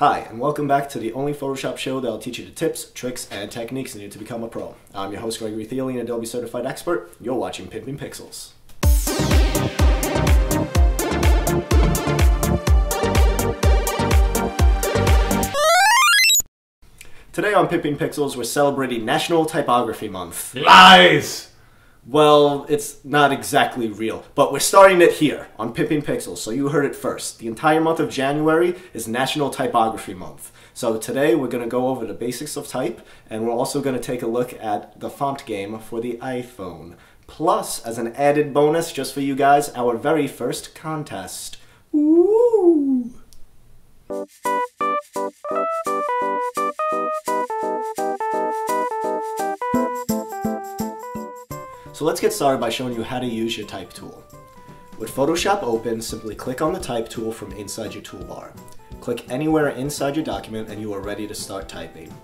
Hi, and welcome back to the only Photoshop show that'll teach you the tips, tricks, and techniques needed to become a pro. I'm your host, Gregory Thiele, an Adobe Certified Expert. You're watching Pimping Pixels. Today on Pimping Pixels, we're celebrating National Typography Month. Lies! Well, it's not exactly real, but we're starting it here on Pimping Pixels, so you heard it first. The entire month of January is National Typography Month. So today we're going to go over the basics of type, and we're also going to take a look at the font game for the iPhone. Plus, as an added bonus just for you guys, our very first contest. Ooh! So let's get started by showing you how to use your type tool. With Photoshop open, simply click on the type tool from inside your toolbar. Click anywhere inside your document and you are ready to start typing.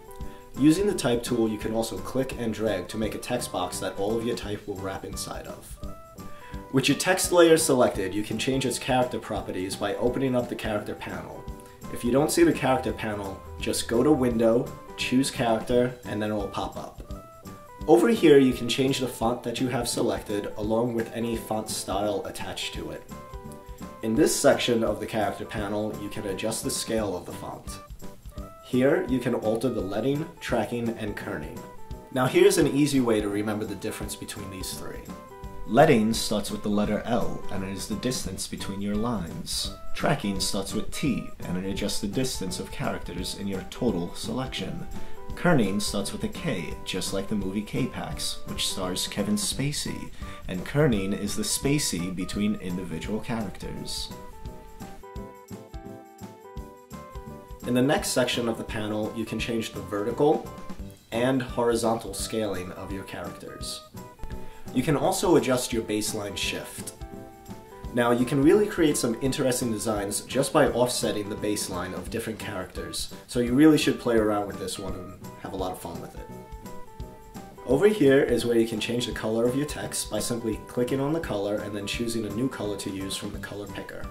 Using the type tool, you can also click and drag to make a text box that all of your type will wrap inside of. With your text layer selected, you can change its character properties by opening up the character panel. If you don't see the character panel, just go to Window, choose Character, and then it will pop up. Over here, you can change the font that you have selected along with any font style attached to it. In this section of the character panel, you can adjust the scale of the font. Here, you can alter the leading, tracking, and kerning. Now here's an easy way to remember the difference between these three. Leading starts with the letter L, and it is the distance between your lines. Tracking starts with T, and it adjusts the distance of characters in your total selection. Kerning starts with a K, just like the movie K-Pax, which stars Kevin Spacey, and kerning is the spacey between individual characters. In the next section of the panel, you can change the vertical and horizontal scaling of your characters. You can also adjust your baseline shift. Now, you can really create some interesting designs just by offsetting the baseline of different characters, so you really should play around with this one and have a lot of fun with it. Over here is where you can change the color of your text by simply clicking on the color and then choosing a new color to use from the color picker.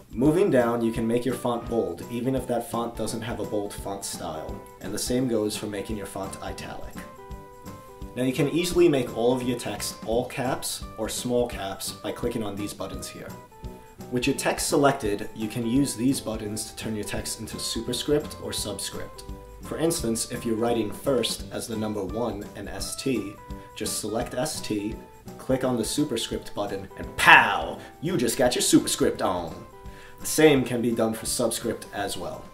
Moving down, you can make your font bold, even if that font doesn't have a bold font style, and the same goes for making your font italic. Now you can easily make all of your text all caps or small caps by clicking on these buttons here. With your text selected, you can use these buttons to turn your text into superscript or subscript. For instance, if you're writing first as the number 1 and ST, just select ST, click on the superscript button, and pow! You just got your superscript on! The same can be done for subscript as well.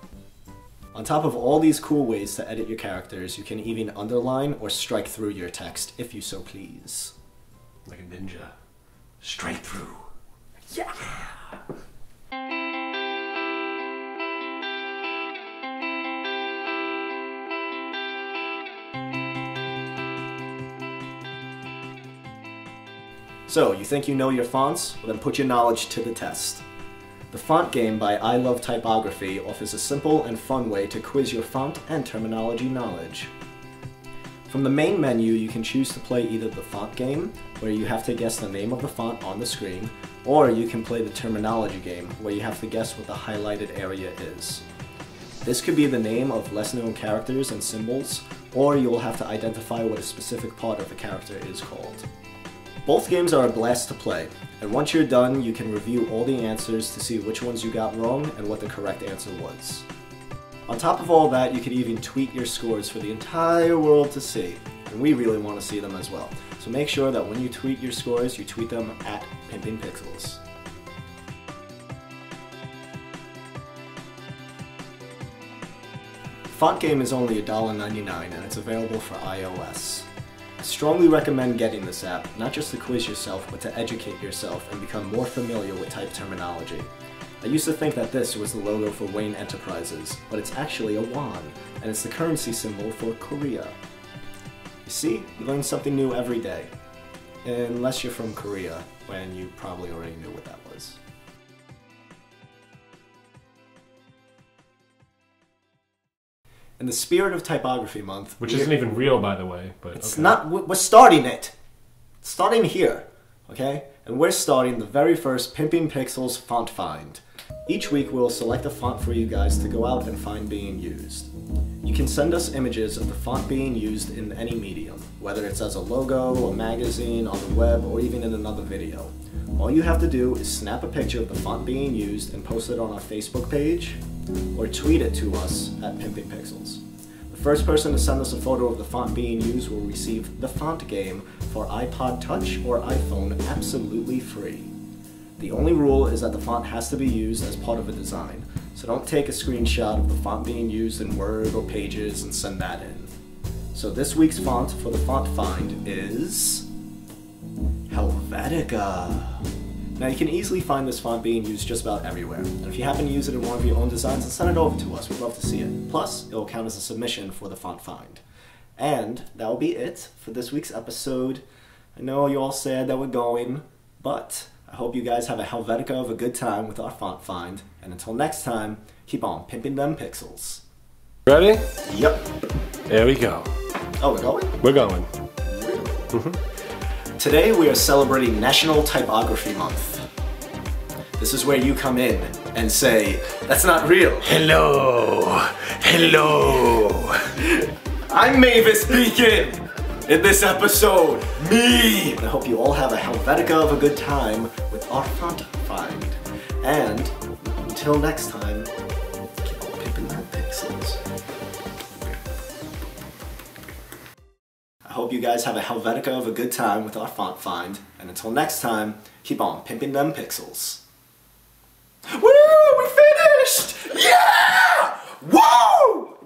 On top of all these cool ways to edit your characters, you can even underline or strike through your text, if you so please. Like a ninja. Straight through. Yeah! So, you think you know your fonts? Well, then put your knowledge to the test. The Font Game by I Love Typography offers a simple and fun way to quiz your font and terminology knowledge. From the main menu, you can choose to play either the Font Game, where you have to guess the name of the font on the screen, or you can play the Terminology Game, where you have to guess what the highlighted area is. This could be the name of less-known characters and symbols, or you will have to identify what a specific part of the character is called. Both games are a blast to play, and once you're done, you can review all the answers to see which ones you got wrong and what the correct answer was. On top of all that, you can even tweet your scores for the entire world to see, and we really want to see them as well. So make sure that when you tweet your scores, you tweet them at Pimping Pixels. Font Game is only $1.99 and it's available for iOS. I strongly recommend getting this app, not just to quiz yourself, but to educate yourself and become more familiar with type terminology. I used to think that this was the logo for Wayne Enterprises, but it's actually a won, and it's the currency symbol for Korea. You see, you learn something new every day. Unless you're from Korea, when you probably already knew what that was. In the spirit of Typography Month... Which isn't even real, by the way, but it's okay. not... We're starting it! Starting here, okay? And we're starting the very first Pimping Pixels font find. Each week we'll select a font for you guys to go out and find being used. You can send us images of the font being used in any medium, whether it's as a logo, a magazine, on the web, or even in another video. All you have to do is snap a picture of the font being used and post it on our Facebook page, or tweet it to us at Pimping Pixels. The first person to send us a photo of the font being used will receive the font game for iPod Touch or iPhone absolutely free. The only rule is that the font has to be used as part of a design, so don't take a screenshot of the font being used in Word or Pages and send that in. So this week's font for the font find is Helvetica. Now you can easily find this font being used just about everywhere, and if you happen to use it in one of your own designs, then send it over to us. We'd love to see it. Plus, it will count as a submission for the font find. And that will be it for this week's episode. I know you all sad that we're going, but I hope you guys have a Helvetica of a good time with our font find, and until next time, keep on pimping them pixels. Ready? Yep. There we go. Oh, we're going? We're going. Really? Today we are celebrating National Typography Month. This is where you come in and say, "That's not real." Hello. Hello. I'm Mavis Beacon! In this episode, me! I hope you all have a Helvetica of a good time with our font find. And until next time, keep on pimping them pixels. I hope you guys have a Helvetica of a good time with our font find. And until next time, keep on pimping them pixels. Woo!